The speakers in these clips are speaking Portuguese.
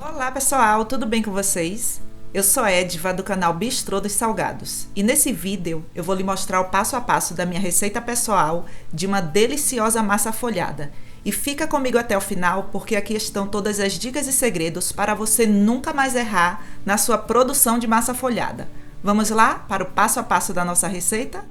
Olá pessoal, tudo bem com vocês? Eu sou Edva do canal Bistrô dos Salgados e nesse vídeo eu vou lhe mostrar o passo a passo da minha receita pessoal de uma deliciosa massa folhada. E fica comigo até o final porque aqui estão todas as dicas e segredos para você nunca mais errar na sua produção de massa folhada. Vamos lá para o passo a passo da nossa receita?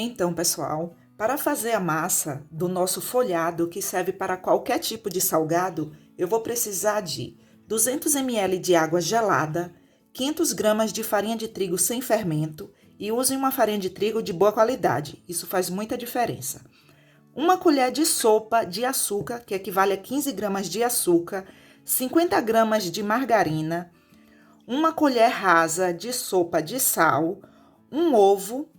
Então, pessoal, para fazer a massa do nosso folhado, que serve para qualquer tipo de salgado, eu vou precisar de 200 ml de água gelada, 500 gramas de farinha de trigo sem fermento e usem uma farinha de trigo de boa qualidade, isso faz muita diferença. Uma colher de sopa de açúcar, que equivale a 15 gramas de açúcar, 50 gramas de margarina, uma colher rasa de sopa de sal, um ovo,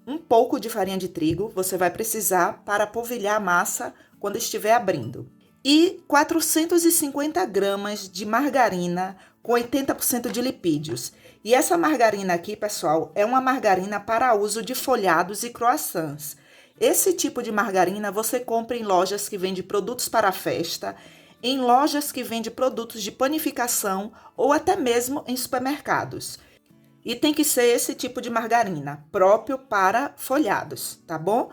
um pouco de farinha de trigo, você vai precisar para polvilhar a massa quando estiver abrindo. E 450 gramas de margarina com 80% de lipídios. E essa margarina aqui, pessoal, é uma margarina para uso de folhados e croissants. Esse tipo de margarina você compra em lojas que vendem produtos para festa, em lojas que vendem produtos de panificação ou até mesmo em supermercados. E tem que ser esse tipo de margarina, próprio para folhados, tá bom?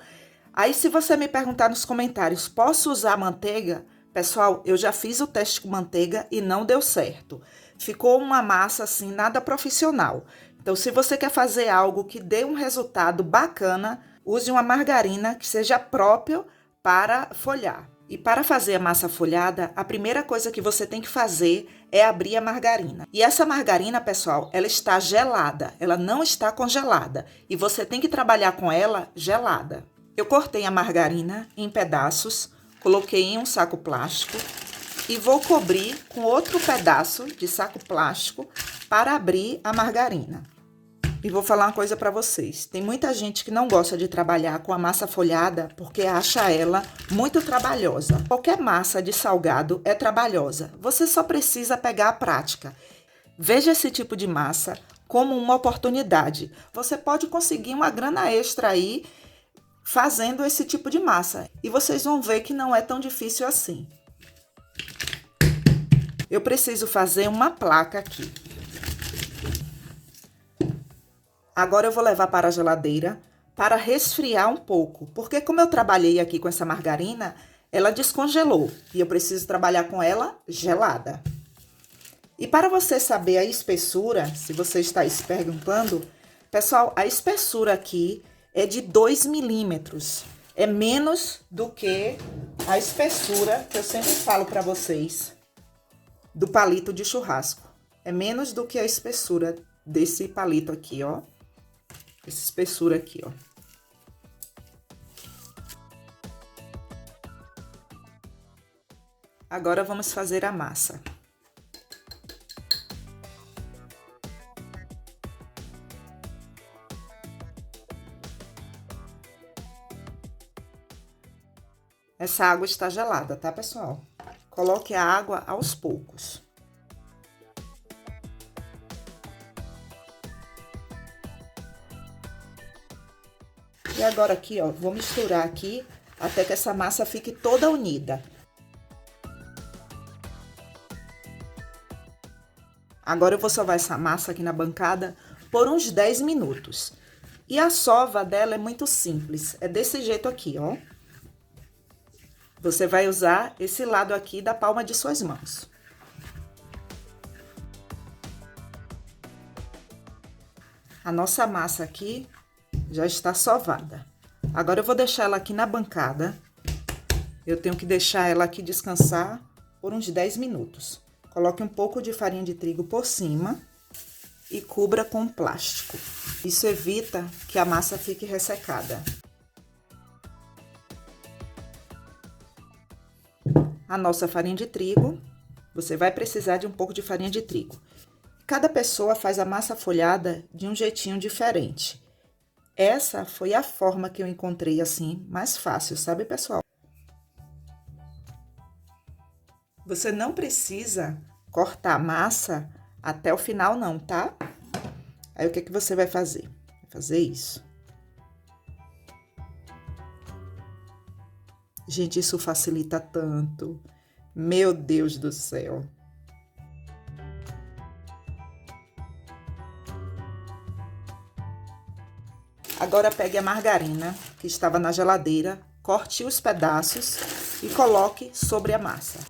Aí, se você me perguntar nos comentários, posso usar manteiga? Pessoal, eu já fiz o teste com manteiga e não deu certo. Ficou uma massa assim, nada profissional. Então, se você quer fazer algo que dê um resultado bacana, use uma margarina que seja próprio para folhar. E para fazer a massa folhada, a primeira coisa que você tem que fazer é abrir a margarina. E essa margarina, pessoal, ela está gelada, ela não está congelada. E você tem que trabalhar com ela gelada. Eu cortei a margarina em pedaços, coloquei em um saco plástico e vou cobrir com outro pedaço de saco plástico para abrir a margarina. E vou falar uma coisa para vocês. Tem muita gente que não gosta de trabalhar com a massa folhada porque acha ela muito trabalhosa. Qualquer massa de salgado é trabalhosa. Você só precisa pegar a prática. Veja esse tipo de massa como uma oportunidade. Você pode conseguir uma grana extra aí fazendo esse tipo de massa. E vocês vão ver que não é tão difícil assim. Eu preciso fazer uma placa aqui. Agora eu vou levar para a geladeira para resfriar um pouco, porque como eu trabalhei aqui com essa margarina, ela descongelou e eu preciso trabalhar com ela gelada. E para você saber a espessura, se você está se perguntando, pessoal, a espessura aqui é de 2 milímetros. É menos do que a espessura que eu sempre falo para vocês do palito de churrasco. É menos do que a espessura desse palito aqui, ó. Essa espessura aqui, ó. Agora vamos fazer a massa. Essa água está gelada, tá, pessoal? Coloque a água aos poucos. E agora aqui, ó, vou misturar aqui até que essa massa fique toda unida. Agora eu vou sovar essa massa aqui na bancada por uns 10 minutos. E a sova dela é muito simples, é desse jeito aqui, ó. Você vai usar esse lado aqui da palma de suas mãos. A nossa massa aqui já está sovada. Agora eu vou deixar ela aqui na bancada. Eu tenho que deixar ela aqui descansar por uns 10 minutos. Coloque um pouco de farinha de trigo por cima e cubra com plástico. Isso evita que a massa fique ressecada. A nossa farinha de trigo, você vai precisar de um pouco de farinha de trigo. Cada pessoa faz a massa folhada de um jeitinho diferente. Essa foi a forma que eu encontrei, assim, mais fácil, sabe, pessoal? Você não precisa cortar a massa até o final, não, tá? Aí, o que que você vai fazer? Vai fazer isso. Gente, isso facilita tanto. Meu Deus do céu. Agora pegue a margarina que estava na geladeira, corte os pedaços e coloque sobre a massa.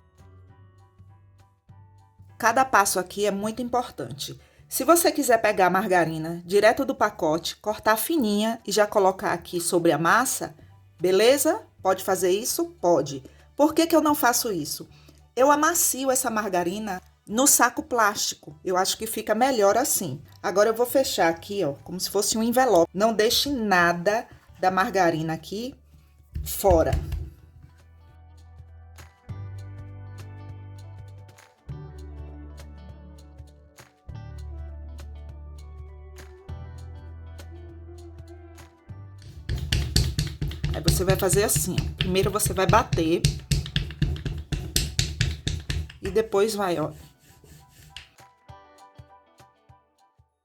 Cada passo aqui é muito importante. Se você quiser pegar a margarina direto do pacote, cortar fininha e já colocar aqui sobre a massa, beleza? Pode fazer isso? Pode. Por que que eu não faço isso? Eu amacio essa margarina no saco plástico. Eu acho que fica melhor assim. Agora eu vou fechar aqui, ó, como se fosse um envelope. Não deixe nada da margarina aqui fora. Aí você vai fazer assim, ó. Primeiro você vai bater e depois vai, ó.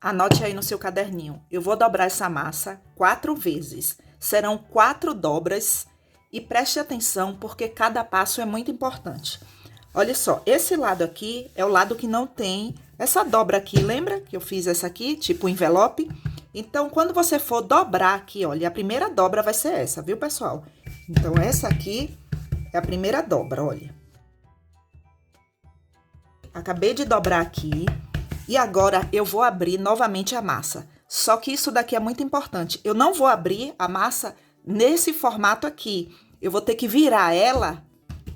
Anote aí no seu caderninho. Eu vou dobrar essa massa 4 vezes. Serão 4 dobras e preste atenção porque cada passo é muito importante. Olha só, esse lado aqui é o lado que não tem essa dobra aqui. Lembra que eu fiz essa aqui, tipo envelope? Então, quando você for dobrar aqui, olha, a primeira dobra vai ser essa, viu, pessoal? Então, essa aqui é a primeira dobra, olha. Acabei de dobrar aqui e agora eu vou abrir novamente a massa. Só que isso daqui é muito importante. Eu não vou abrir a massa nesse formato aqui. Eu vou ter que virar ela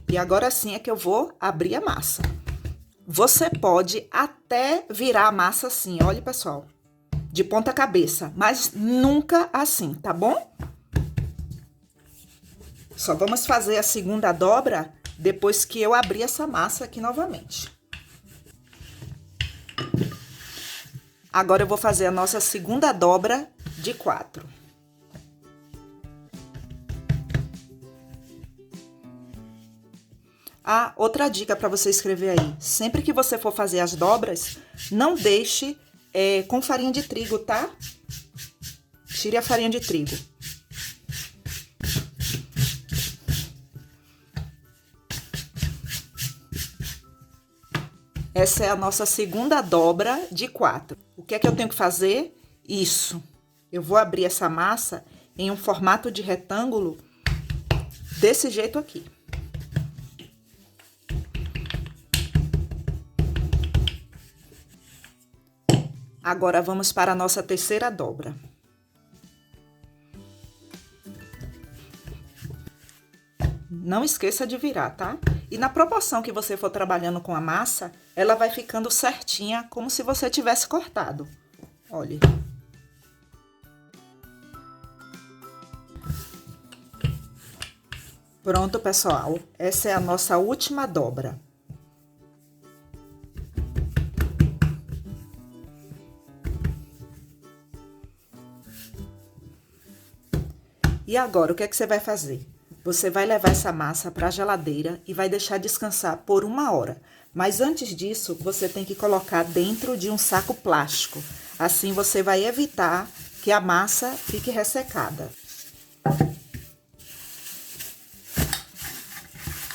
e agora sim é que eu vou abrir a massa. Você pode até virar a massa assim, olha, pessoal, de ponta cabeça, mas nunca assim, tá bom? Só vamos fazer a segunda dobra depois que eu abrir essa massa aqui novamente. Agora eu vou fazer a nossa segunda dobra de 4. Ah, outra dica para você escrever aí. Sempre que você for fazer as dobras, não deixe com farinha de trigo, tá? Tire a farinha de trigo. Essa é a nossa segunda dobra de 4. O que é que eu tenho que fazer? Isso. Eu vou abrir essa massa em um formato de retângulo desse jeito aqui. Agora, vamos para a nossa terceira dobra. Não esqueça de virar, tá? E na proporção que você for trabalhando com a massa, ela vai ficando certinha, como se você tivesse cortado. Olha. Pronto, pessoal. Essa é a nossa última dobra. E agora, o que é que você vai fazer? Você vai levar essa massa para a geladeira e vai deixar descansar por 1 hora. Mas antes disso, você tem que colocar dentro de um saco plástico. Assim você vai evitar que a massa fique ressecada.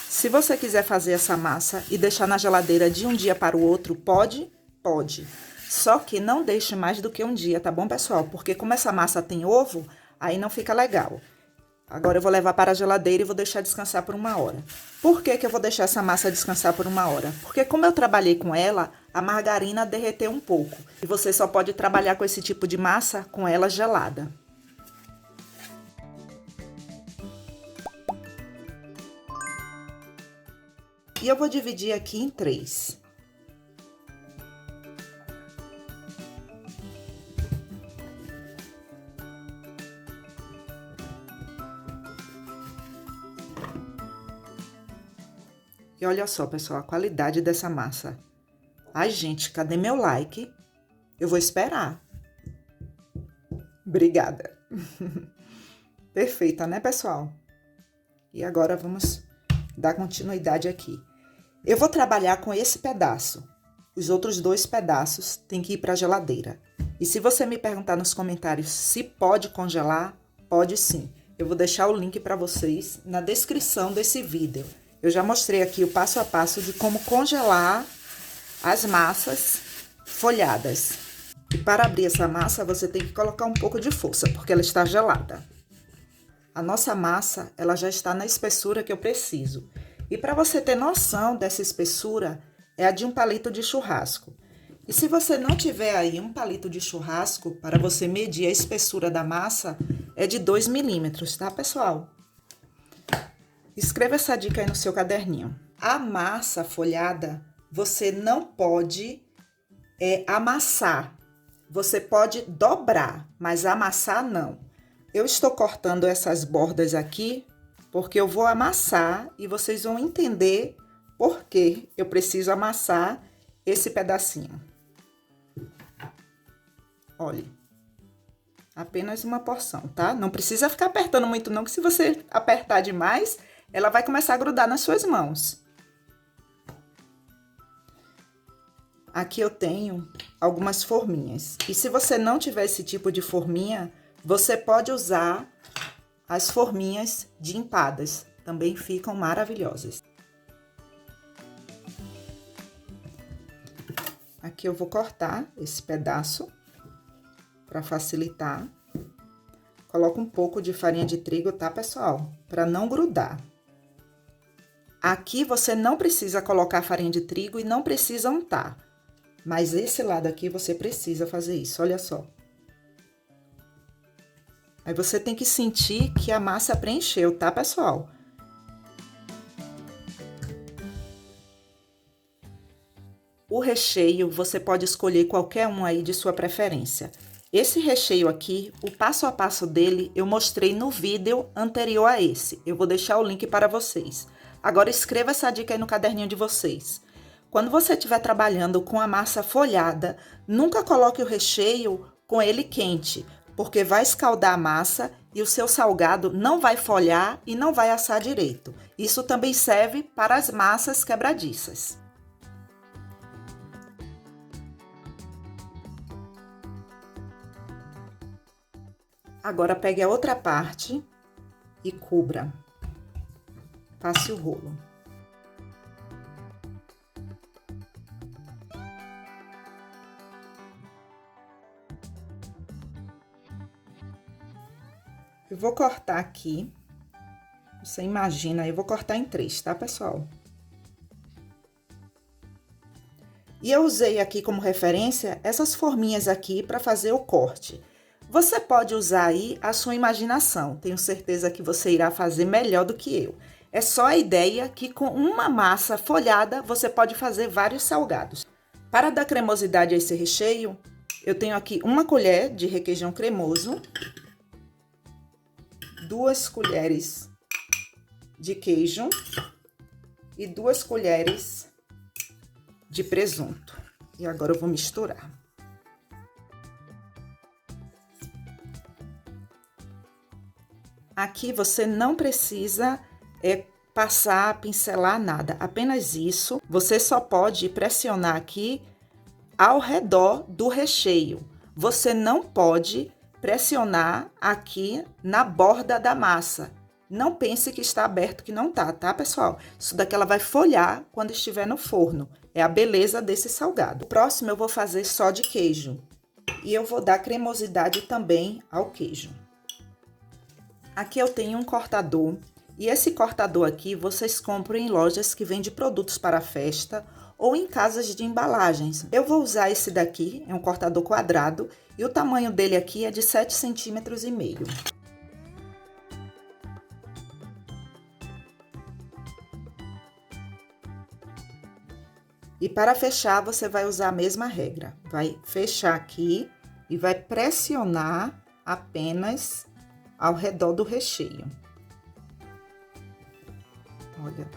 Se você quiser fazer essa massa e deixar na geladeira de um dia para o outro, pode? Pode. Só que não deixe mais do que um dia, tá bom, pessoal? Porque como essa massa tem ovo, aí não fica legal. Agora eu vou levar para a geladeira e vou deixar descansar por 1 hora. Por que que eu vou deixar essa massa descansar por 1 hora? Porque como eu trabalhei com ela, a margarina derreteu um pouco. E você só pode trabalhar com esse tipo de massa com ela gelada. E eu vou dividir aqui em 3. E olha só, pessoal, a qualidade dessa massa. Ai, gente, cadê meu like? Eu vou esperar. Obrigada. Perfeita, né, pessoal? E agora vamos dar continuidade aqui. Eu vou trabalhar com esse pedaço. Os outros 2 pedaços têm que ir para a geladeira. E se você me perguntar nos comentários se pode congelar, pode sim. eu vou deixar o link para vocês na descrição desse vídeo. Eu já mostrei aqui o passo a passo de como congelar as massas folhadas. E para abrir essa massa, você tem que colocar um pouco de força, porque ela está gelada. A nossa massa, ela já está na espessura que eu preciso. E para você ter noção dessa espessura, é a de um palito de churrasco. E se você não tiver aí um palito de churrasco, para você medir a espessura da massa, é de 2 milímetros, tá, pessoal? Escreva essa dica aí no seu caderninho. A massa folhada, você não pode amassar. Você pode dobrar, mas amassar não. Eu estou cortando essas bordas aqui, porque eu vou amassar e vocês vão entender por que eu preciso amassar esse pedacinho. Olha, apenas uma porção, tá? Não precisa ficar apertando muito não, que se você apertar demais, ela vai começar a grudar nas suas mãos. Aqui eu tenho algumas forminhas. E se você não tiver esse tipo de forminha, você pode usar as forminhas de empadas. Também ficam maravilhosas. Aqui eu vou cortar esse pedaço para facilitar. Coloco um pouco de farinha de trigo, tá, pessoal? Para não grudar. Aqui você não precisa colocar farinha de trigo e não precisa untar. Mas esse lado aqui você precisa fazer isso, olha só. Aí você tem que sentir que a massa preencheu, tá, pessoal? O recheio, você pode escolher qualquer um aí de sua preferência. Esse recheio aqui, o passo a passo dele, eu mostrei no vídeo anterior a esse. Eu vou deixar o link para vocês. Agora, escreva essa dica aí no caderninho de vocês. Quando você estiver trabalhando com a massa folhada, nunca coloque o recheio com ele quente, porque vai escaldar a massa e o seu salgado não vai folhar e não vai assar direito. Isso também serve para as massas quebradiças. Agora, pegue a outra parte e cubra. Passe o rolo. Eu vou cortar aqui. Você imagina, eu vou cortar em 3, tá, pessoal? E eu usei aqui como referência essas forminhas aqui para fazer o corte. Você pode usar aí a sua imaginação. Tenho certeza que você irá fazer melhor do que eu. É só a ideia que com uma massa folhada você pode fazer vários salgados. Para dar cremosidade a esse recheio, eu tenho aqui 1 colher de requeijão cremoso, 2 colheres de queijo e 2 colheres de presunto. E agora eu vou misturar. Aqui você não precisa passar, pincelar nada, apenas isso. Você só pode pressionar aqui ao redor do recheio. Você não pode pressionar aqui na borda da massa. Não pense que está aberto, que não tá, pessoal? Isso daqui ela vai folhar quando estiver no forno. É a beleza desse salgado. O próximo eu vou fazer só de queijo. E eu vou dar cremosidade também ao queijo. Aqui eu tenho um cortador. E esse cortador aqui vocês compram em lojas que vendem produtos para festa ou em casas de embalagens. Eu vou usar esse daqui, é um cortador quadrado, e o tamanho dele aqui é de 7,5 cm. E para fechar, você vai usar a mesma regra. Vai fechar aqui e vai pressionar apenas ao redor do recheio. Olha.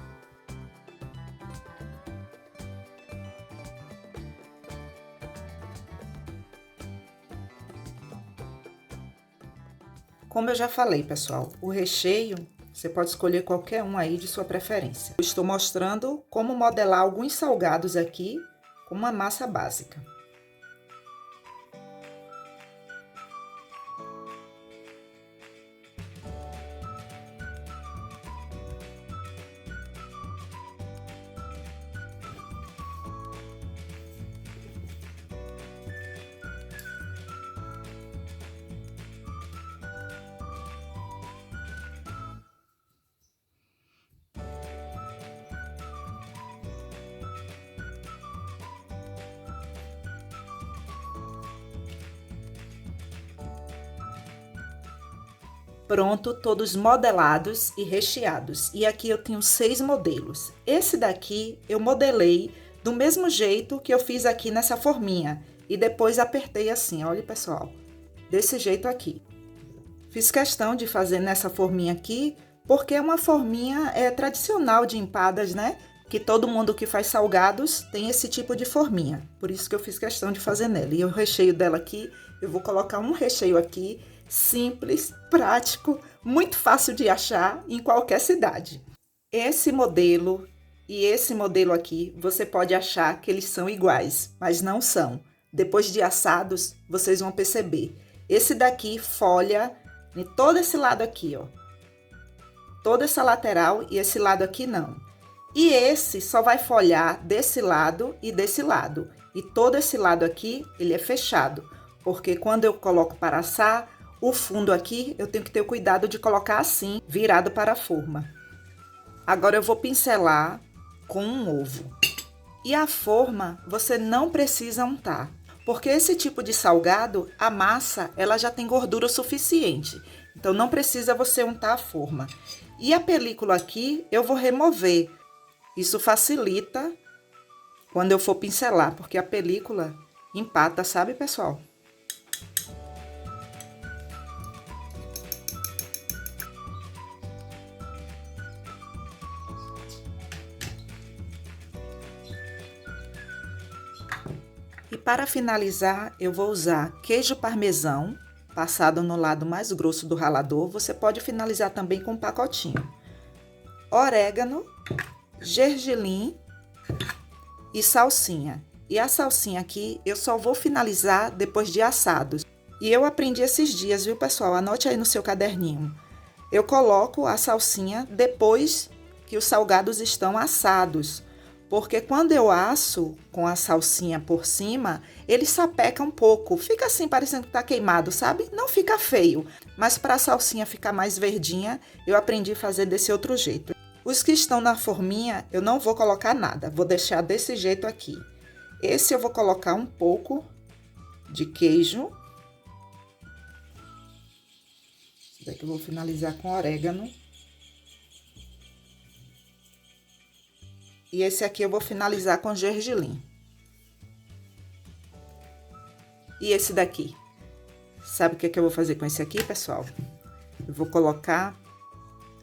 Como eu já falei, pessoal, o recheio você pode escolher qualquer um aí de sua preferência. Eu estou mostrando como modelar alguns salgados aqui com uma massa básica. Pronto, todos modelados e recheados. E aqui eu tenho 6 modelos. Esse daqui eu modelei do mesmo jeito que eu fiz aqui nessa forminha. E depois apertei assim, olha pessoal, desse jeito aqui. Fiz questão de fazer nessa forminha aqui, porque é uma forminha tradicional de empadas, né? Que todo mundo que faz salgados tem esse tipo de forminha. Por isso que eu fiz questão de fazer nela. E o recheio dela aqui, eu vou colocar um recheio aqui, simples, prático, muito fácil de achar em qualquer cidade. Esse modelo e esse modelo aqui, você pode achar que eles são iguais, mas não são. Depois de assados, vocês vão perceber. Esse daqui folha em todo esse lado aqui, ó. Toda essa lateral e esse lado aqui não. E esse só vai folhar desse lado e desse lado. E todo esse lado aqui, ele é fechado. Porque quando eu coloco para assar, o fundo aqui eu tenho que ter o cuidado de colocar assim, virado para a forma. Agora eu vou pincelar com um ovo. E a forma você não precisa untar. Porque esse tipo de salgado, a massa, ela já tem gordura o suficiente. Então não precisa você untar a forma. E a película aqui eu vou remover. Isso facilita quando eu for pincelar, porque a película empata, sabe, pessoal? E para finalizar, eu vou usar queijo parmesão, passado no lado mais grosso do ralador. Você pode finalizar também com um pacotinho. Orégano, gergelim e salsinha. E a salsinha aqui eu só vou finalizar depois de assados. E eu aprendi esses dias, viu, pessoal? Anote aí no seu caderninho. Eu coloco a salsinha depois que os salgados estão assados. Porque quando eu asso com a salsinha por cima, ele sapeca um pouco. Fica assim, parecendo que tá queimado, sabe? Não fica feio. Mas para a salsinha ficar mais verdinha, eu aprendi a fazer desse outro jeito. Os que estão na forminha, eu não vou colocar nada. Vou deixar desse jeito aqui. Esse eu vou colocar um pouco de queijo. Esse daqui eu vou finalizar com orégano. E esse aqui eu vou finalizar com gergelim. E esse daqui? Sabe o que eu vou fazer com esse aqui, pessoal? Eu vou colocar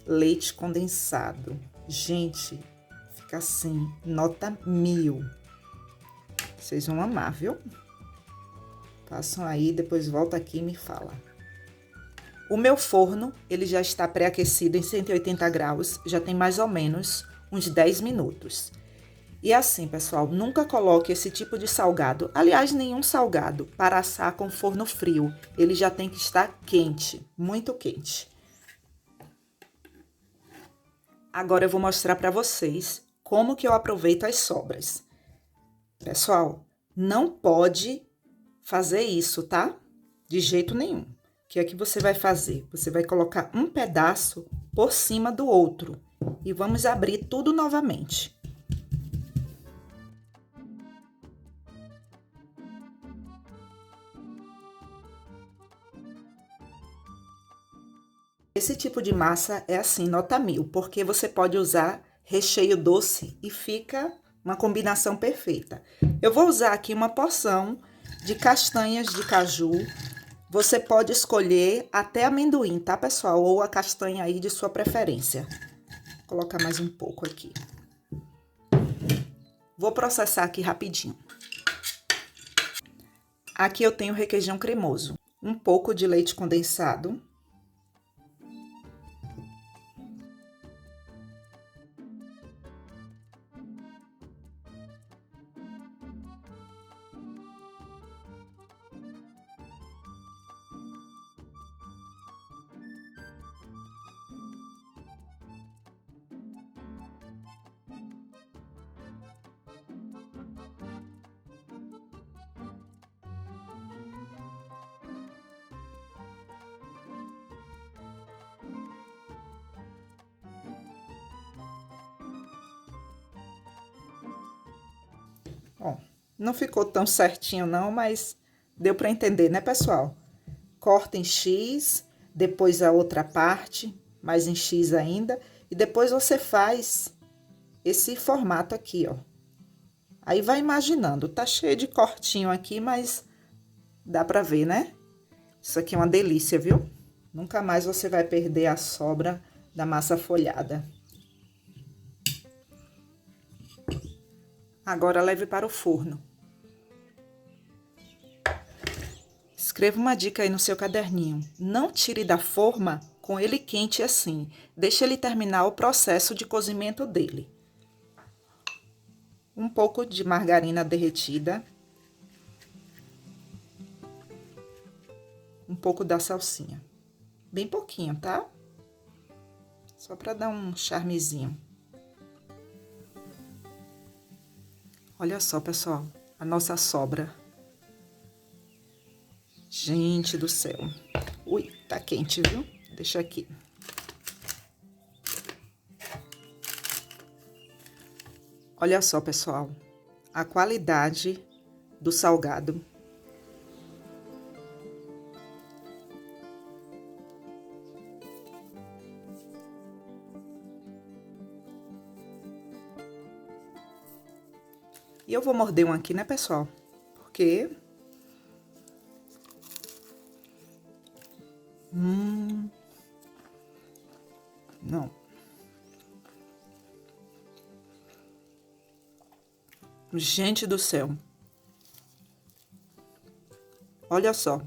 leite condensado. Gente, fica assim, nota 1000. Vocês vão amar, viu? Façam aí, depois volta aqui e me fala. O meu forno, ele já está pré-aquecido em 180 graus, já tem mais ou menos uns 10 minutos. E assim, pessoal, nunca coloque esse tipo de salgado, aliás, nenhum salgado, para assar com forno frio. Ele já tem que estar quente, muito quente. Agora eu vou mostrar para vocês como que eu aproveito as sobras. Pessoal, não pode fazer isso, tá? De jeito nenhum. O que é que você vai fazer? Você vai colocar um pedaço por cima do outro. E vamos abrir tudo novamente. Esse tipo de massa é assim, nota 1000, porque você pode usar recheio doce e fica uma combinação perfeita. Eu vou usar aqui uma porção de castanhas de caju. Você pode escolher até amendoim, tá, pessoal? Ou a castanha aí de sua preferência. Vou colocar mais um pouco aqui. Vou processar aqui rapidinho. Aqui eu tenho requeijão cremoso, um pouco de leite condensado. Ó, não ficou tão certinho não, mas deu para entender, né, pessoal? Corta em X, depois a outra parte, mais em X ainda, e depois você faz esse formato aqui, ó. Aí vai imaginando, tá cheio de cortinho aqui, mas dá pra ver, né? Isso aqui é uma delícia, viu? Nunca mais você vai perder a sobra da massa folhada. Agora leve para o forno. Escreva uma dica aí no seu caderninho. Não tire da forma com ele quente assim. Deixe ele terminar o processo de cozimento dele. Um pouco de margarina derretida. Um pouco da salsinha. Bem pouquinho, tá? Só para dar um charmezinho. Olha só, pessoal, a nossa sobra. Gente do céu. Ui, tá quente, viu? Deixa aqui. Olha só, pessoal, a qualidade do salgado. E eu vou morder um aqui, né, pessoal? Porque... Não. Gente do céu. Olha só.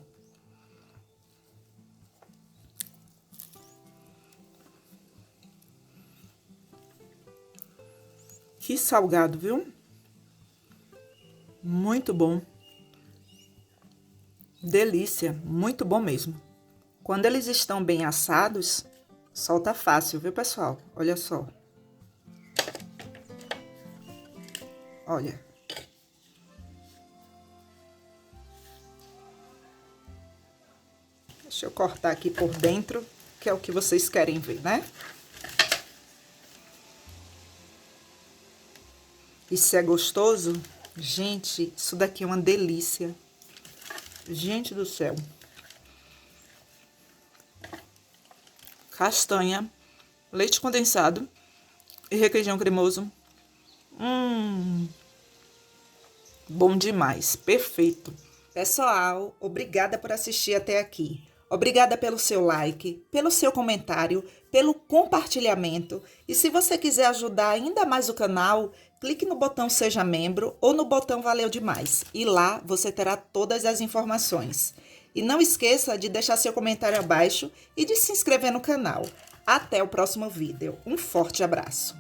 Que salgado, viu? Muito bom. Delícia, muito bom mesmo. Quando eles estão bem assados, solta fácil, viu, pessoal? Olha só. Olha. Deixa eu cortar aqui por dentro, que é o que vocês querem ver, né? Isso é gostoso? Gente, isso daqui é uma delícia. Gente do céu. Castanha, leite condensado e requeijão cremoso. Bom demais, perfeito. Pessoal, obrigada por assistir até aqui. Obrigada pelo seu like, pelo seu comentário, pelo compartilhamento. E se você quiser ajudar ainda mais o canal, clique no botão Seja Membro ou no botão Valeu Demais. E lá você terá todas as informações. E não esqueça de deixar seu comentário abaixo e de se inscrever no canal. Até o próximo vídeo. Um forte abraço.